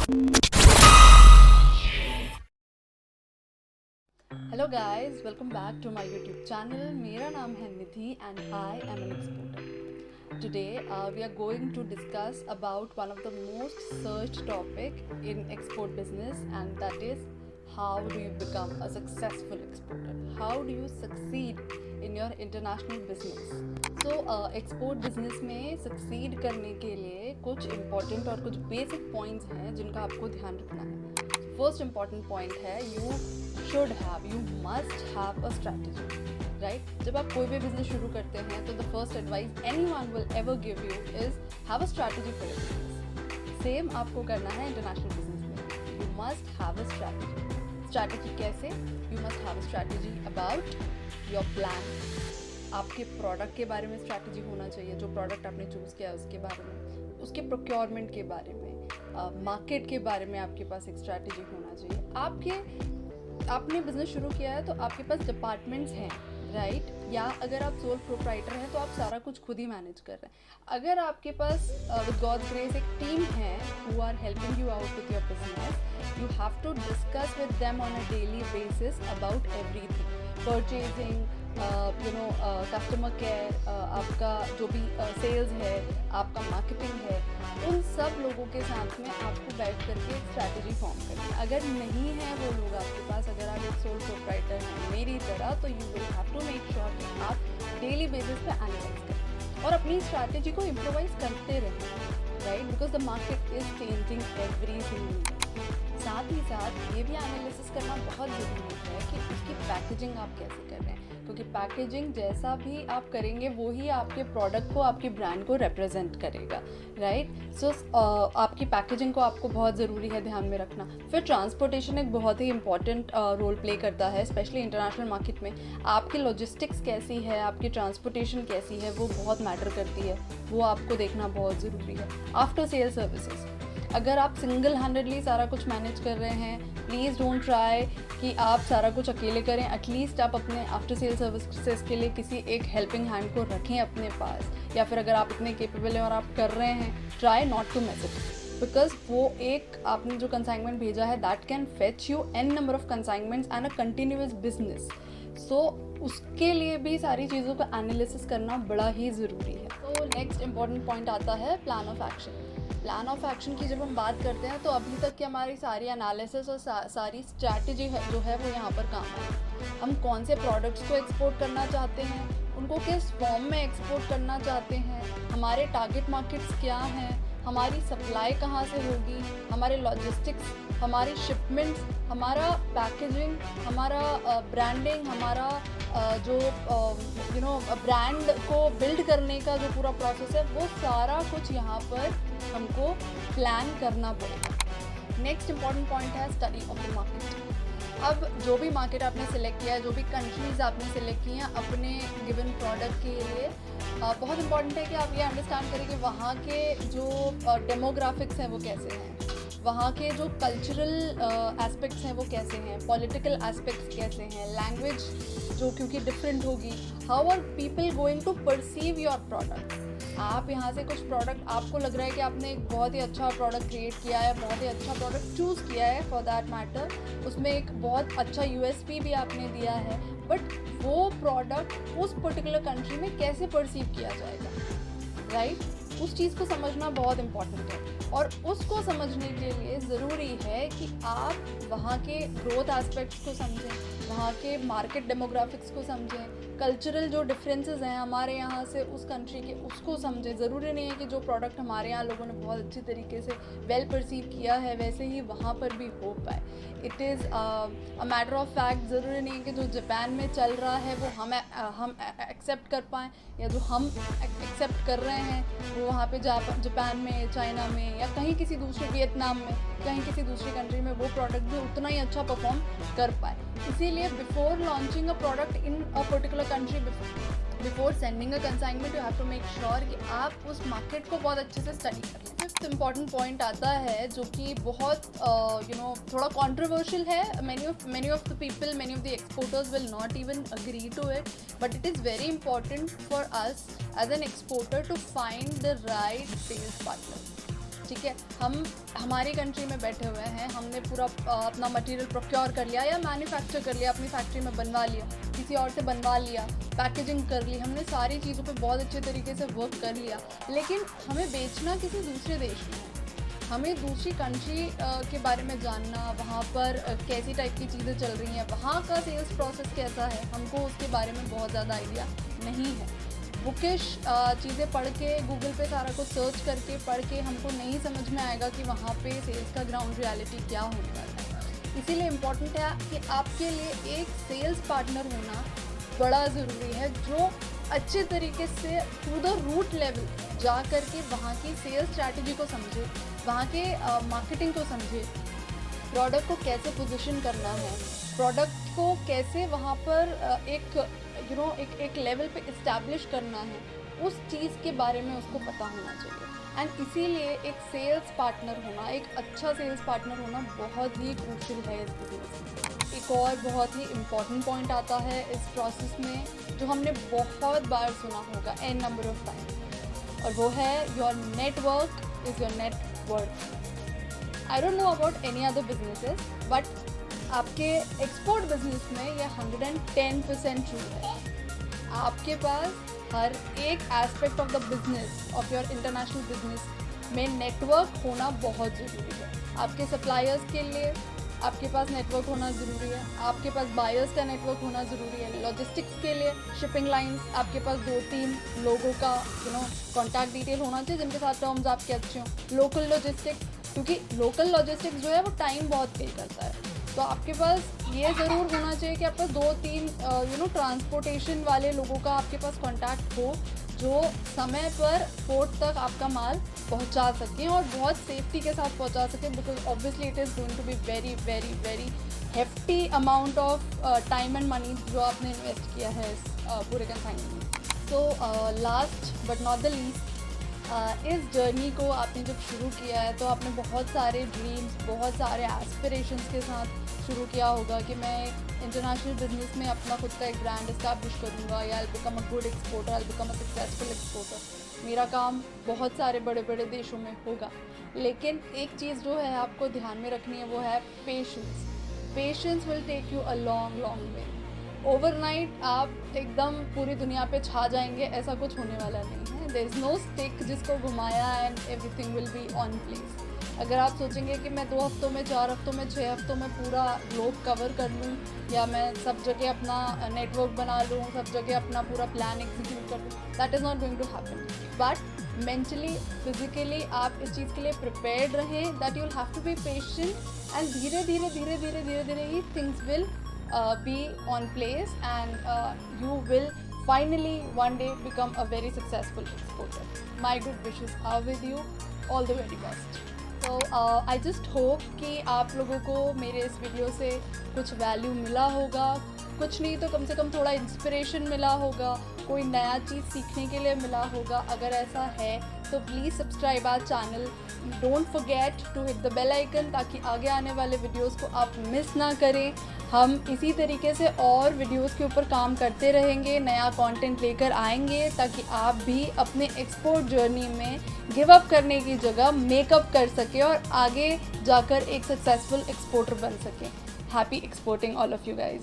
Hello guys, welcome back to my YouTube channel. मेरा नाम है Nidhi and I am an exporter. Today we are going to discuss about one of the most searched topic in export business and that is how do you become a successful exporter, how do you succeed in your international business. So export business में succeed करने के लिए कुछ important और कुछ basic points हैं जिनका आपको ध्यान रखना है। फर्स्ट इंपॉर्टेंट पॉइंट है, you should have, you must have a strategy, right. जब आप कोई भी बिजनेस शुरू करते हैं तो the first advice anyone will ever give you is have a strategy for your business. Same आपको करना है इंटरनेशनल बिजनेस में। You must have a strategy. Strategy कैसे? You must have a strategy about your plan. आपके product के बारे में strategy होना चाहिए, जो प्रोडक्ट आपने चूज़ किया है उसके बारे में, उसके प्रोक्योरमेंट के बारे में, मार्केट के बारे में आपके पास एक स्ट्रैटेजी होना चाहिए। आपने बिजनेस शुरू किया है तो आपके पास डिपार्टमेंट्स हैं, राइट। या अगर आप सोल प्रोप्राइटर हैं तो आप सारा कुछ खुद ही मैनेज कर रहे हैं। अगर आपके पास विद गॉड्स ग्रेस एक टीम है who are helping you out with your business, you have to discuss with them on a daily basis about everything, purchasing, customer care, आपका जो भी सेल्स है, आपका मार्केटिंग है, उन सब लोगों के साथ में आपको बैठ करके एक स्ट्रैटेजी फॉर्म करनी है। अगर नहीं है वो लोग आपके पास, अगर आप एक सोल प्रोप्राइटर हैं मेरी तरह, तो you will have to make sure कि आप डेली बेसिस पे एनालाइज करें और अपनी स्ट्रैटेजी को इम्प्रोवाइज करते रहें, right, because the market is changing every single day. साथ ही साथ ये भी एनालिसिस करना बहुत ज़रूरी है कि उसकी पैकेजिंग आप कैसे कर रहे हैं, क्योंकि पैकेजिंग जैसा भी आप करेंगे वो ही आपके प्रोडक्ट को, आपके ब्रांड को रिप्रेजेंट करेगा, राइट। सो आपकी पैकेजिंग को आपको बहुत ज़रूरी है ध्यान में रखना। फिर ट्रांसपोर्टेशन एक बहुत ही इंपॉर्टेंट रोल प्ले करता है, स्पेशली इंटरनेशनल मार्केट में। आपकी लॉजिस्टिक्स कैसी है, आपकी ट्रांसपोर्टेशन कैसी है, वो बहुत मैटर करती है, वो आपको देखना बहुत ज़रूरी है। आफ्टर सेल सर्विसेज, अगर आप सिंगल हैंडेडली सारा कुछ मैनेज कर रहे हैं, प्लीज़ डोंट ट्राई कि आप सारा कुछ अकेले करें। एटलीस्ट आप अपने आफ्टर सेल सर्विसेज के लिए किसी एक हेल्पिंग हैंड को रखें अपने पास, या फिर अगर आप इतने केपेबल हैं और आप कर रहे हैं, try not to miss it, because वो एक आपने जो कंसाइनमेंट भेजा है that can fetch you an number of consignments and a continuous business. So उसके लिए भी सारी चीज़ों का एनालिसिस करना बड़ा ही ज़रूरी है। तो नेक्स्ट इंपॉर्टेंट पॉइंट आता है plan of action. Plan of action की जब हम बात करते हैं तो अभी तक की हमारी सारी एनालिसिस और सारी स्ट्रैटेजी जो है वो यहाँ पर काम है। हम कौन से प्रोडक्ट्स को एक्सपोर्ट करना चाहते हैं, उनको किस फॉर्म में एक्सपोर्ट करना चाहते हैं, हमारे टारगेट मार्केट्स क्या हैं, हमारी सप्लाई कहाँ से होगी, हमारे लॉजिस्टिक्स, हमारी शिपमेंट्स, हमारा पैकेजिंग, हमारा ब्रांडिंग, हमारा जो ब्रांड को बिल्ड करने का जो पूरा प्रोसेस है, वो सारा कुछ यहाँ पर हमको प्लान करना पड़ेगा। नेक्स्ट इंपॉर्टेंट पॉइंट है स्टडी ऑफ द मार्केट। अब जो भी मार्केट आपने सिलेक्ट किया है, जो भी कंट्रीज़ आपने सिलेक्ट की हैं अपने गिवन प्रोडक्ट के लिए, बहुत इंपॉर्टेंट है कि आप ये अंडरस्टैंड करें कि वहाँ के जो डेमोग्राफिक्स हैं वो कैसे हैं, वहाँ के जो कल्चरल एस्पेक्ट्स हैं वो कैसे हैं, पॉलिटिकल एस्पेक्ट्स कैसे हैं, लैंग्वेज जो क्योंकि डिफरेंट होगी, how are people going to perceive your product. आप यहाँ से कुछ प्रोडक्ट, आपको लग रहा है कि आपने एक बहुत ही अच्छा प्रोडक्ट क्रिएट किया है, बहुत ही अच्छा प्रोडक्ट चूज़ किया है फॉर दैट मैटर, उसमें एक बहुत अच्छा यूएसपी भी आपने दिया है, बट वो प्रोडक्ट उस पर्टिकुलर कंट्री में कैसे परसीव किया जाएगा, राइट। उस चीज़ को समझना बहुत इम्पॉर्टेंट है, और उसको समझने के लिए ज़रूरी है कि आप वहाँ के ग्रोथ एस्पेक्ट्स को समझें, वहाँ के मार्केट डेमोग्राफिक्स को समझें, कल्चरल जो डिफरेंसेस हैं हमारे यहाँ से उस कंट्री के, उसको समझें। ज़रूरी नहीं है कि जो प्रोडक्ट हमारे यहाँ लोगों ने बहुत अच्छी तरीके से वेल परसीव किया है वैसे ही वहाँ पर भी हो पाए। It is a matter of fact. ज़रूरी नहीं है कि जो जापान में चल रहा है वो हम एक्सेप्ट कर पाएँ, या जो हम एक्सेप्ट कर रहे हैं वो वहाँ पे जापान में, चाइना में, या कहीं किसी दूसरे, वियतनाम में, कहीं किसी दूसरी कंट्री में वो प्रोडक्ट भी उतना ही अच्छा परफॉर्म कर पाए। इसीलिए before launching a product in a particular country, before sending a consignment, you have to make sure कि आप उस मार्केट को बहुत अच्छे से स्टडी कर लें। फिफ्थ इंपॉर्टेंट पॉइंट आता है जो कि बहुत थोड़ा कॉन्ट्रोवर्शियल है। many of the people, many of the exporters will not even agree to it, but it is very important for us as an exporter to find the right sales partner, ठीक है, हम हमारी country में बैठे हुए हैं, हमने पूरा अपना मटेरियल प्रोक्योर कर लिया या मैन्युफैक्चर कर लिया, अपनी फैक्ट्री में बनवा लिया, किसी और से बनवा लिया, पैकेजिंग कर ली, हमने सारी चीज़ों पे बहुत अच्छे तरीके से वर्क कर लिया, लेकिन हमें बेचना किसी दूसरे देश में है। हमें दूसरी कंट्री के बारे में जानना, वहाँ पर कैसी टाइप की चीज़ें चल रही हैं, वहाँ का सेल्स प्रोसेस कैसा है, हमको उसके बारे में बहुत ज़्यादा आइडिया नहीं है। बुकिश चीज़ें पढ़ के, गूगल पे सारा कुछ सर्च करके पढ़ के हमको नहीं समझ में आएगा कि वहाँ पे सेल्स का ग्राउंड रियलिटी क्या होने वाला है। इसीलिए इम्पॉर्टेंट है कि आपके लिए एक सेल्स पार्टनर होना बड़ा ज़रूरी है, जो अच्छे तरीके से टू द रूट लेवल जा कर के वहाँ की सेल्स स्ट्रैटेजी को समझे, वहाँ के मार्केटिंग को समझे, प्रोडक्ट को कैसे पोजीशन करना है, प्रोडक्ट को कैसे वहाँ पर एक लेवल पे इस्टेब्लिश करना है, उस चीज़ के बारे में उसको पता होना चाहिए। एंड इसीलिए एक सेल्स पार्टनर होना, एक अच्छा सेल्स पार्टनर होना बहुत ही क्रूशियल है इस बिजनेस में। एक और बहुत ही इम्पॉर्टेंट पॉइंट आता है इस प्रोसेस में, जो हमने बहुत बार सुना होगा एन नंबर ऑफ टाइम, और वो है your network is your net worth. I don't know about any other businesses, but आपके एक्सपोर्ट बिजनेस में ये 110% ट्रू है। आपके पास हर एक aspect of the business, of your international business में नेटवर्क होना बहुत ज़रूरी है। आपके सप्लायर्स के लिए आपके पास नेटवर्क होना ज़रूरी है, आपके पास बायर्स का नेटवर्क होना ज़रूरी है, लॉजिस्टिक्स के लिए शिपिंग लाइंस, आपके पास 2-3 लोगों का कॉन्टैक्ट डिटेल होना चाहिए जिनके साथ टर्म्स आपके अच्छे हों। लोकल लॉजिस्टिक्स, क्योंकि लोकल लॉजिस्टिक्स जो है वो टाइम बहुत पे करता है, तो आपके पास ये ज़रूर होना चाहिए कि आपके पास 2-3 ट्रांसपोर्टेशन वाले लोगों का आपके पास कांटेक्ट हो, जो समय पर पोर्ट तक आपका माल पहुंचा सकें और बहुत सेफ्टी के साथ पहुंचा सकें, because obviously it is going to be very very very hefty amount of time and money जो आपने इन्वेस्ट किया है इस पूरे कंसाइनमेंट में। तो last but not the least, इस जर्नी को आपने जब शुरू किया है तो आपने बहुत सारे ड्रीम्स, बहुत सारे एस्पिरेशंस के साथ शुरू किया होगा कि मैं इंटरनेशनल बिजनेस में अपना खुद का एक ब्रांड इस्टेब्लिश करूँगा, या I become a good exporter, I become a successful exporter, मेरा काम बहुत सारे बड़े बड़े देशों में होगा। लेकिन एक चीज़ जो है आपको ध्यान में रखनी है, वो है patience. Patience will take you a long long way. Overnight आप एकदम पूरी दुनिया पे छा जाएंगे, ऐसा कुछ होने वाला नहीं है। देयर इज़ नो स्टिक जिसको घुमाया and everything will be on place. अगर आप सोचेंगे कि मैं 2 हफ्तों में, 4 हफ्तों में, 6 हफ्तों में पूरा ग्लोब कवर कर लूँ, या मैं सब जगह अपना नेटवर्क बना लूँ, सब जगह अपना पूरा प्लान एग्जीक्यूट कर लूँ, that is not going to happen. But mentally, physically आप इस चीज़ के लिए प्रिपेयर्ड रहें, that you will have to be patient, and धीरे धीरे धीरे धीरे धीरे धीरे ही things will be on place, and you will finally one day become a very successful exporter. My good wishes are with you. All the very best. So I just hope कि आप लोगों को मेरे इस वीडियो से कुछ value मिला होगा, कुछ नहीं तो कम से कम थोड़ा इंस्पिरेशन मिला होगा, कोई नया चीज़ सीखने के लिए मिला होगा। अगर ऐसा है तो please subscribe our channel, don't forget to hit the bell icon, ताकि आगे आने वाले वीडियोस को आप मिस ना करें। हम इसी तरीके से और वीडियोस के ऊपर काम करते रहेंगे, नया कंटेंट लेकर आएंगे, ताकि आप भी अपने एक्सपोर्ट जर्नी में गिव अप करने की जगह मेकअप कर सकें और आगे जाकर एक सक्सेसफुल एक्सपोर्टर बन सकें। Happy exporting all of you guys.